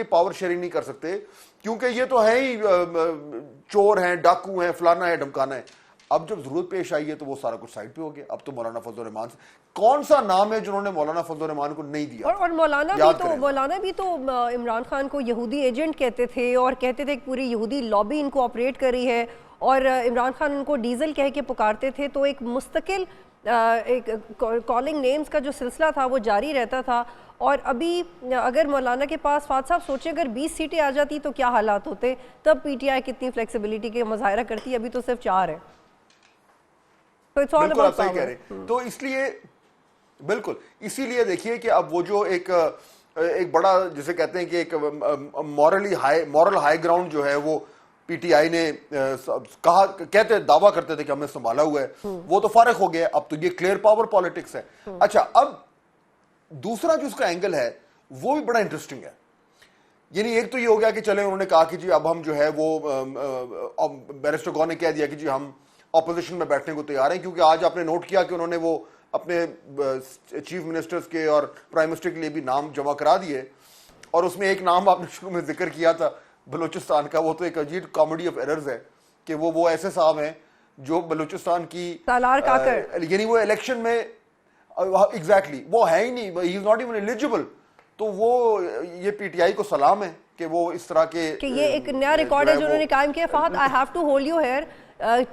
Power sharing نہیں کر سکتے کیونکہ یہ تو ہے ہی چور ہیں، ڈاکو ہیں، فلانا ہے، ڈھمکانا ہے. اب جب ضرورت پیش آئی ہے تو وہ سارا کچھ سائڈ پہ ہو گیا. اب تو مولانا فضل الرحمان سے کون سا نام ہے جنہوں نے مولانا فضل الرحمان کو نہیں دیا؟ اور مولانا بھی تو عمران خان کو یہودی ایجنٹ کہتے تھے اور کہتے تھے کہ پوری یہودی لابی ان کو آپریٹ کر رہی ہے، اور عمران خان ان کو ڈیزل کہہ کے پکارتے تھے. تو ایک مستقل ایک کالنگ نیمز کا جو سلسلہ تھا وہ جاری رہتا تھا. اور ابھی اگر مولانا کے پاس فہد صاحب سوچیں اگر 20 سیٹیں آ جاتی تو کیا حالات ہوتے، تب پی ٹی آئی کتنی فلیکسیبلٹی کے مظاہرہ کرتی. ابھی تو صرف 4 ہے. بالکل آپ صحیح کہہ رہے ہیں. تو اس لیے بالکل اسی لیے دیکھیے کہ اب وہ جو ایک بڑا جسے کہتے ہیں کہ ایک مورل ہائی گراؤنڈ جو ہے وہ پی ٹی آئی نے کہا، کہتے دعویٰ کرتے تھے کہ ہم نے سنبھالا ہوا ہے، وہ تو فارغ ہو گیا. اب تو یہ کلیئر پاور پالیٹکس ہے. اچھا، اب دوسرا جو اس کا اینگل ہے وہ بھی بڑا انٹرسٹنگ ہے. یعنی ایک تو یہ ہو گیا کہ چلے انہوں نے کہا کہ جی اب ہم جو ہے وہ بیرسٹر گو نے کہہ دیا کہ جی ہم اپوزیشن میں بیٹھنے کو تیار ہیں، کیونکہ آج آپ نے نوٹ کیا کہ انہوں نے وہ اپنے چیف منسٹرز کے اور پرائم منسٹر کے لیے بھی نام جمع کرا دیے. اور اس میں ایک نام آپ نے شروع میں ذکر کیا تھا بلوچستان کا، وہ تو ایک عجیب کامیڈی آف ایررز ہے کہ وہ ایسے صاحب ہیں جو بلوچستان کی سالار کاکر، یعنی وہ الیکشن میں ایگزیکٹلی وہ ہے ہی نہیں، ہی از ناٹ ایون ایلیجیبل. تو وہ یہ پی ٹی آئی کو سلام ہے کہ وہ اس طرح کے کہ یہ ایک نیا ریکارڈ ہے جو انہوں نے قائم کیا. Fahad I have to hold you here,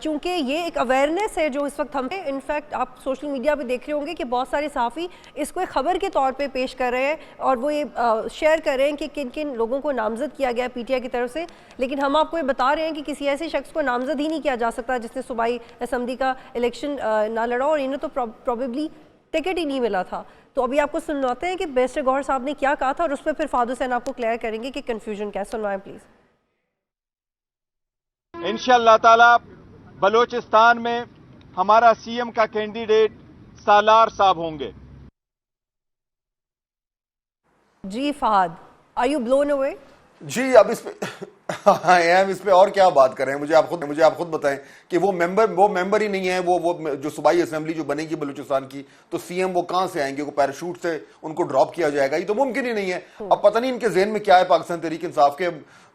چونکہ یہ ایک اویئرنیس ہے جو اس وقت ہم انفیکٹ آپ سوشل میڈیا پہ دیکھ رہے ہوں گے کہ بہت سارے صحافی اس کو ایک خبر کے طور پہ پیش کر رہے ہیں اور وہ یہ شیئر کر رہے ہیں کہ کن کن لوگوں کو نامزد کیا گیا پی ٹی آئی کی طرف سے. لیکن ہم آپ کو یہ بتا رہے ہیں کہ کسی ایسے شخص کو نامزد ہی نہیں کیا جا سکتا جس نے صوبائی اسمبلی کا الیکشن نہ لڑا، اور انہیں تو پروبیبلی ٹکٹ ہی نہیں ملا تھا. تو ابھی آپ کو سنواتے ہیں کہ بیرسٹر گوہر صاحب نے کیا کہا تھا، اور اس پہ پھر فہد حسین آپ کو کلیئر کریں گے کہ کنفیوژن کیا. سنوائیں پلیز. انشاءاللہ تعالی بلوچستان میں ہمارا سی ایم کا کینڈیڈیٹ سالار صاحب ہوں گے. جی فہد، آر یو بلون اوے؟ جی اب اس پہ اور کیا بات کریں؟ مجھے آپ خود بتائیں کہ وہ ممبر ہی نہیں ہے. وہ جو صوبائی اسمبلی جو بنے گی بلوچستان کی، تو سی ایم وہ کہاں سے آئیں گے؟ وہ پیراشوٹ سے ان کو ڈراپ کیا جائے گا؟ یہ تو ممکن ہی نہیں ہے. اب پتہ نہیں ان کے ذہن میں کیا ہے پاکستان تحریک انصاف کے.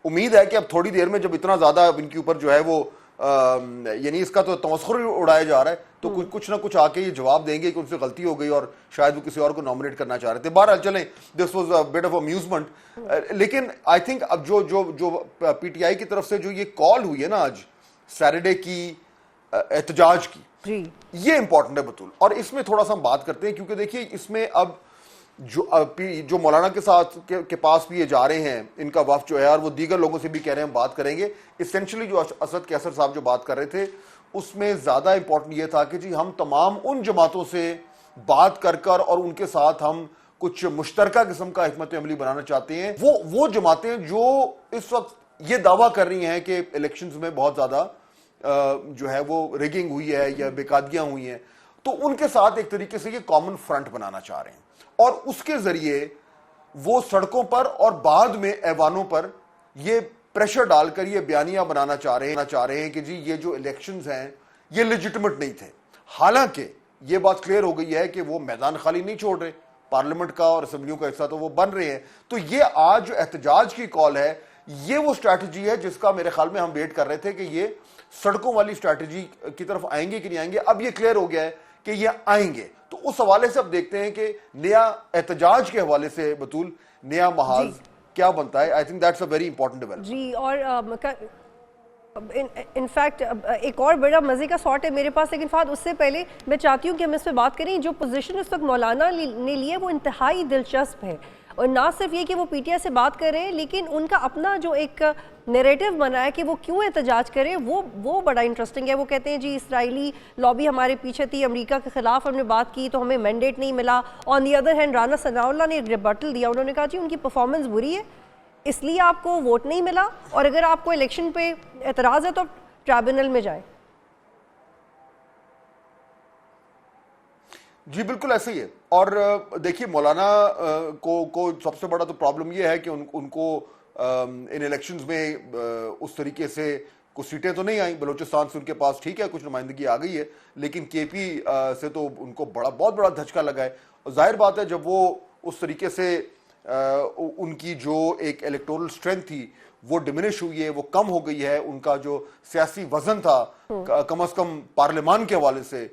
امید ہے کہ اب تھوڑی دیر میں جب اتنا زیادہ ان کے اوپر جو ہے وہ یعنی اس کا تو تمسخر اڑایا جا رہا ہے، تو کچھ نہ کچھ آ کے یہ جواب دیں گے کہ ان سے غلطی ہو گئی اور شاید وہ کسی اور کو نامنیٹ کرنا چاہ رہے تھے. بہرحال چلیں، this was a but of amusement. لیکن آئی تھنک اب جو پی ٹی آئی کی طرف سے جو یہ کال ہوئی ہے نا آج سیٹرڈے کی احتجاج کی، یہ امپورٹنٹ ہے بطول. اور اس میں تھوڑا سا ہم بات کرتے ہیں کیونکہ دیکھیے اس میں اب جو مولانا کے ساتھ کے پاس بھی یہ جا رہے ہیں، ان کا وفد جو ہے، اور وہ دیگر لوگوں سے بھی کہہ رہے ہیں ہم بات کریں گے. اسینشلی جو اسد کیسر صاحب جو بات کر رہے تھے اس میں زیادہ امپورٹنٹ یہ تھا کہ جی ہم تمام ان جماعتوں سے بات کر اور ان کے ساتھ ہم کچھ مشترکہ قسم کا حکمت عملی بنانا چاہتے ہیں. وہ جماعتیں جو اس وقت یہ دعویٰ کر رہی ہیں کہ الیکشنز میں بہت زیادہ جو ہے وہ ریگنگ ہوئی ہے یا بیقاعدگیاں ہوئی ہیں، تو ان کے ساتھ ایک طریقے سے یہ کامن فرنٹ بنانا چاہ رہے ہیں، اور اس کے ذریعے وہ سڑکوں پر اور بعد میں ایوانوں پر یہ پریشر ڈال کر یہ بیانیہ بنانا چاہ رہے ہیں کہ جی یہ جو الیکشنز ہیں یہ لیجٹمیٹ نہیں تھے. حالانکہ یہ بات کلیئر ہو گئی ہے کہ وہ میدان خالی نہیں چھوڑ رہے، پارلیمنٹ کا اور اسمبلیوں کا حصہ تو وہ بن رہے ہیں. تو یہ آج جو احتجاج کی کال ہے، یہ وہ اسٹریٹجی ہے جس کا میرے خیال میں ہم ویٹ کر رہے تھے کہ یہ سڑکوں والی اسٹریٹجی کی طرف آئیں گے کہ نہیں آئیں گے. اب یہ کلیئر ہو گیا ہے کہ یہ آئیں گے. تو اس حوالے سے اب دیکھتے ہیں کہ نیا احتجاج کے حوالے سے بطول نیا محاذ کیا بنتا ہے. I think that's a very important development. جی، اور انفیکٹ ایک اور بڑا مزے کا سارٹ ہے میرے پاس، لیکن فہد اس سے پہلے میں چاہتی ہوں کہ ہم اس پہ بات کریں. جو پوزیشن اس وقت مولانا نے لی ہے وہ انتہائی دلچسپ ہے، اور نہ صرف یہ کہ وہ پی ٹی آئی سے بات کر رہے ہیں، لیکن ان کا اپنا جو ایک نیریٹو بنا ہے کہ وہ کیوں احتجاج کریں، وہ بڑا انٹرسٹنگ ہے. وہ کہتے ہیں جی اسرائیلی لابی ہمارے پیچھے تھی، امریکہ کے خلاف ہم نے بات کی تو ہمیں مینڈیٹ نہیں ملا. آن دی ادر ہینڈ رانا ثناء اللہ نے ریبٹل دیا، انہوں نے کہا جی ان کی پرفارمنس بری ہے اس لیے آپ کو ووٹ نہیں ملا، اور اگر آپ کو الیکشن پہ اعتراض ہے تو ٹریبونل میں جائیں. جی بالکل ایسے ہی ہے. اور دیکھیے مولانا کو سب سے بڑا تو پرابلم یہ ہے کہ ان کو ان الیکشنز میں اس طریقے سے کچھ سیٹیں تو نہیں آئیں بلوچستان سے. ان کے پاس ٹھیک ہے کچھ نمائندگی آ گئی ہے، لیکن کے پی سے تو ان کو بہت بڑا دھچکا لگا ہے. ظاہر بات ہے جب وہ اس طریقے سے ان کی جو ایک الیکٹورل اسٹرینتھ تھی وہ ڈمینش ہوئی ہے, وہ کم ہو گئی ہے. ان کا جو سیاسی وزن تھا کم از کم پارلیمان کے حوالے سے